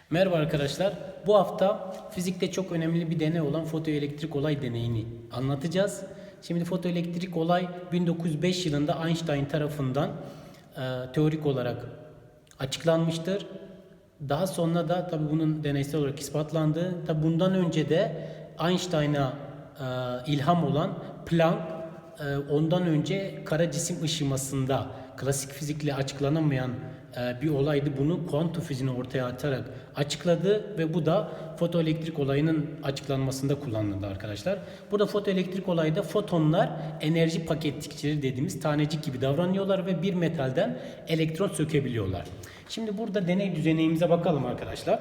Merhaba arkadaşlar. Bu hafta fizikte çok önemli bir deney olan fotoelektrik olay deneyini anlatacağız. Şimdi fotoelektrik olay 1905 yılında Einstein tarafından teorik olarak açıklanmıştır. Daha sonra da tabii bunun deneysel olarak ispatlandı. Tabii bundan önce de Einstein'a ilham olan Planck ondan önce kara cisim ışımasında klasik fizikle açıklanamayan bir olaydı. Bunu kuantum fiziğini ortaya atarak açıkladı ve bu da fotoelektrik olayının açıklanmasında kullanıldı arkadaşlar. Burada fotoelektrik olayda fotonlar enerji paketçileri dediğimiz tanecik gibi davranıyorlar ve bir metalden elektron sökebiliyorlar. Şimdi burada deney düzenimize bakalım arkadaşlar.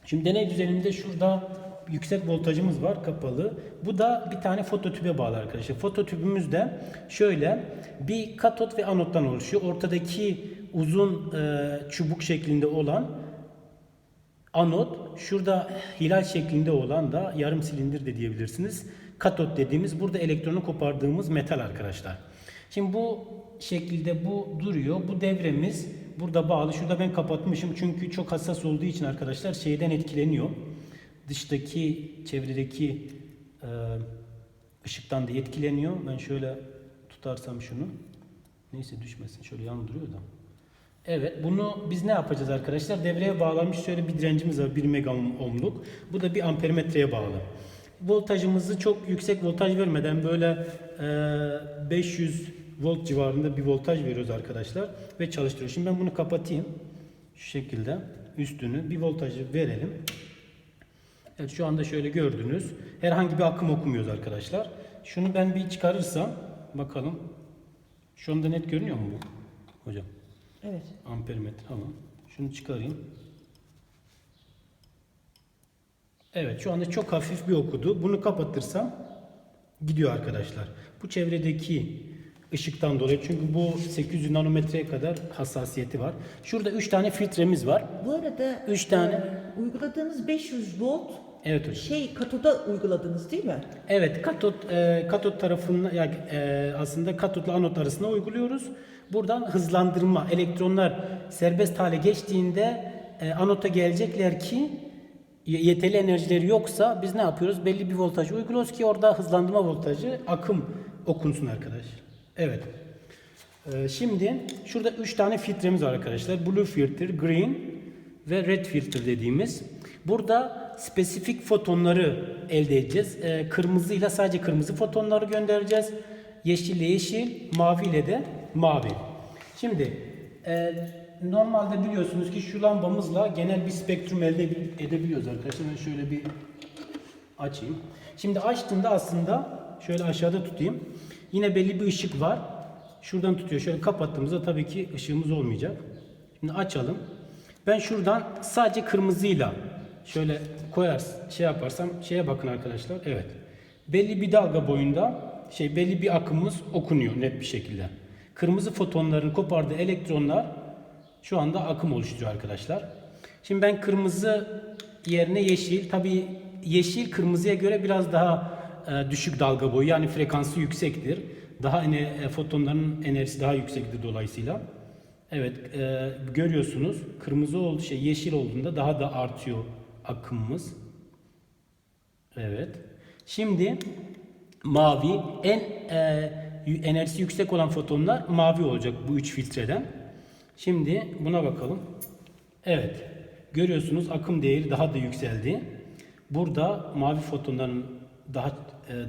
Şimdi deney düzeninde şurada yüksek voltajımız var, kapalı. Bu da bir tane fototübe bağlı arkadaşlar. Fototübümüz de şöyle bir katot ve anottan oluşuyor. Ortadaki uzun çubuk şeklinde olan anot, şurada hilal şeklinde olan da yarım silindir de diyebilirsiniz. Katot dediğimiz burada elektronu kopardığımız metal arkadaşlar. Şimdi bu şekilde bu duruyor. Bu devremiz burada bağlı. Şurada ben kapatmışım çünkü çok hassas olduğu için arkadaşlar şeyden etkileniyor. Dıştaki, çevredeki ışıktan da etkileniyor. Ben şöyle tutarsam şunu. Neyse düşmesin. Şöyle yan duruyor da. Evet, bunu biz ne yapacağız arkadaşlar? Devreye bağlanmış şöyle bir direncimiz var, 1 mega ohmluk. Bu da bir ampermetreye bağlı. Voltajımızı çok yüksek voltaj vermeden böyle 500 volt civarında bir voltaj veriyoruz arkadaşlar ve çalıştırıyoruz. Şimdi ben bunu kapatayım. Şu şekilde üstünü bir voltajı verelim. Evet, şu anda şöyle gördünüz. Herhangi bir akım okumuyoruz arkadaşlar. Şunu ben bir çıkarırsam bakalım. Şu anda net görünüyor mu bu hocam? Evet. Ampermetre, tamam. Şunu çıkarayım. Evet, şu anda çok hafif bir okudu. Bunu kapatırsam gidiyor arkadaşlar. Bu çevredeki ışıktan dolayı, çünkü bu 800 nanometreye kadar hassasiyeti var. Şurada 3 tane filtremiz var. Bu arada 3 tane. uyguladığınız 500 volt Evet hocam. katoda uyguladınız değil mi? Evet, katot tarafında yani aslında katotla anot arasında uyguluyoruz. Buradan hızlandırma, elektronlar serbest hale geçtiğinde anota gelecekler ki yeterli enerjileri yoksa biz ne yapıyoruz? Belli bir voltaj uyguluyoruz ki orada hızlandırma voltajı, akım okunsun arkadaş. Evet. Şimdi şurada 3 tane filtremiz var arkadaşlar. Blue filter, green ve red filter dediğimiz. Burada spesifik fotonları elde edeceğiz. Kırmızıyla sadece kırmızı fotonları göndereceğiz. Yeşille yeşil, maviyle de mavi. Şimdi normalde biliyorsunuz ki şu lambamızla genel bir spektrum elde edebiliyoruz arkadaşlar. Ben şöyle bir açayım. Şimdi açtığında aslında şöyle aşağıda tutayım. Yine belli bir ışık var. Şuradan tutuyor. Şöyle kapattığımızda tabii ki ışığımız olmayacak. Şimdi açalım. Ben şuradan sadece kırmızıyla şöyle şey yaparsam şeye bakın arkadaşlar. Evet. Belli bir dalga boyunda belli bir akımımız okunuyor net bir şekilde. Kırmızı fotonların kopardığı elektronlar şu anda akım oluşturuyor arkadaşlar. Şimdi ben kırmızı yerine yeşil, tabii yeşil kırmızıya göre biraz daha düşük dalga boyu, yani frekansı yüksektir. Daha fotonların enerjisi daha yüksektir dolayısıyla. Evet, görüyorsunuz kırmızı yeşil olduğunda daha da artıyor akımımız. Evet. Şimdi mavi, enerjisi yüksek olan fotonlar mavi olacak bu 3 filtreden. Şimdi buna bakalım. Evet. Görüyorsunuz akım değeri daha da yükseldi. Burada mavi fotonların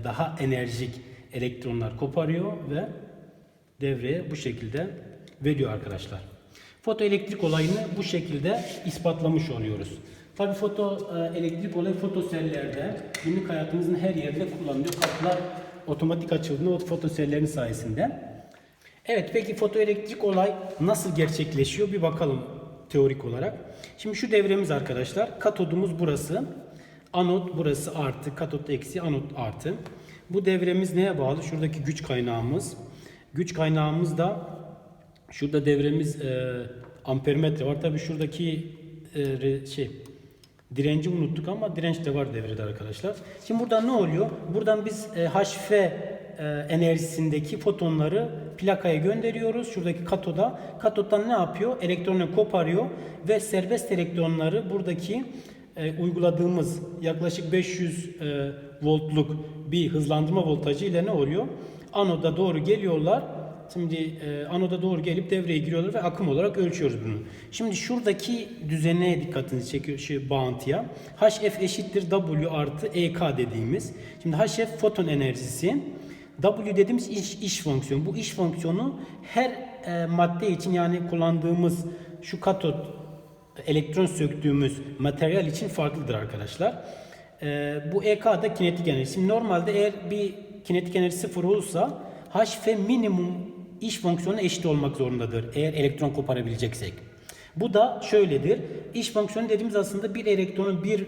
daha enerjik elektronlar koparıyor ve devreye bu şekilde veriyor arkadaşlar. Fotoelektrik olayını bu şekilde ispatlamış oluyoruz. Tabii fotoelektrik olayı fotosellerde günlük hayatımızın her yerinde kullanılıyor. Kapılar otomatik açıldığında o fotosellerin sayesinde. Evet, peki fotoelektrik olay nasıl gerçekleşiyor bir bakalım teorik olarak. Şimdi şu devremiz arkadaşlar. Katodumuz burası. Anot burası artı. Katot eksi, anot artı. Bu devremiz neye bağlı? Şuradaki güç kaynağımız. Güç kaynağımız da şurada devremiz ampermetre var. Tabii şuradaki direnci unuttuk ama direnç de var devrede arkadaşlar. Şimdi buradan ne oluyor? Buradan biz HF enerjisindeki fotonları plakaya gönderiyoruz. Şuradaki katoda. Katottan ne yapıyor? Elektronları koparıyor ve serbest elektronları buradaki uyguladığımız yaklaşık 500 voltluk bir hızlandırma voltajı ile ne oluyor? Anoda doğru geliyorlar. Şimdi anoda doğru gelip devreye giriyorlar ve akım olarak ölçüyoruz bunu. Şimdi şuradaki düzene dikkatinizi çekiyor, şu bağıntıya. HF eşittir W artı EK dediğimiz. Şimdi HF foton enerjisi. W dediğimiz iş fonksiyonu. Bu iş fonksiyonu her madde için, yani kullandığımız şu katot, elektron söktüğümüz materyal için farklıdır arkadaşlar. Bu EK da kinetik enerji. Şimdi normalde eğer bir kinetik enerji sıfır olursa HF minimum iş fonksiyonu eşit olmak zorundadır eğer elektron koparabileceksek. Bu da şöyledir. İş fonksiyonu dediğimiz aslında bir elektronu bir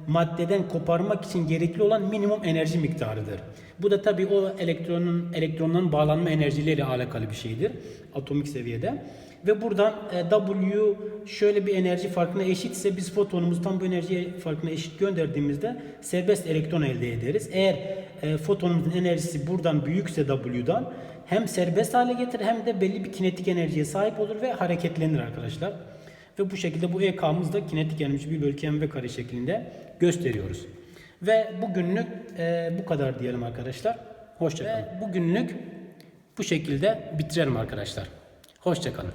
maddeden koparmak için gerekli olan minimum enerji miktarıdır. Bu da tabii o elektronların bağlanma enerjileriyle alakalı bir şeydir atomik seviyede. Ve buradan W şöyle bir enerji farkına eşitse biz fotonumuzu tam bu enerji farkına eşit gönderdiğimizde serbest elektron elde ederiz. Eğer fotonumuzun enerjisi buradan büyükse W'dan hem serbest hale getirir hem de belli bir kinetik enerjiye sahip olur ve hareketlenir arkadaşlar. Ve bu şekilde bu EK'mız da kinetik enerji 1/mv kare şeklinde gösteriyoruz. Ve bugünlük bu kadar diyelim arkadaşlar. Hoşça kalın. Bugünlük bu şekilde bitirelim arkadaşlar. Hoşça kalın.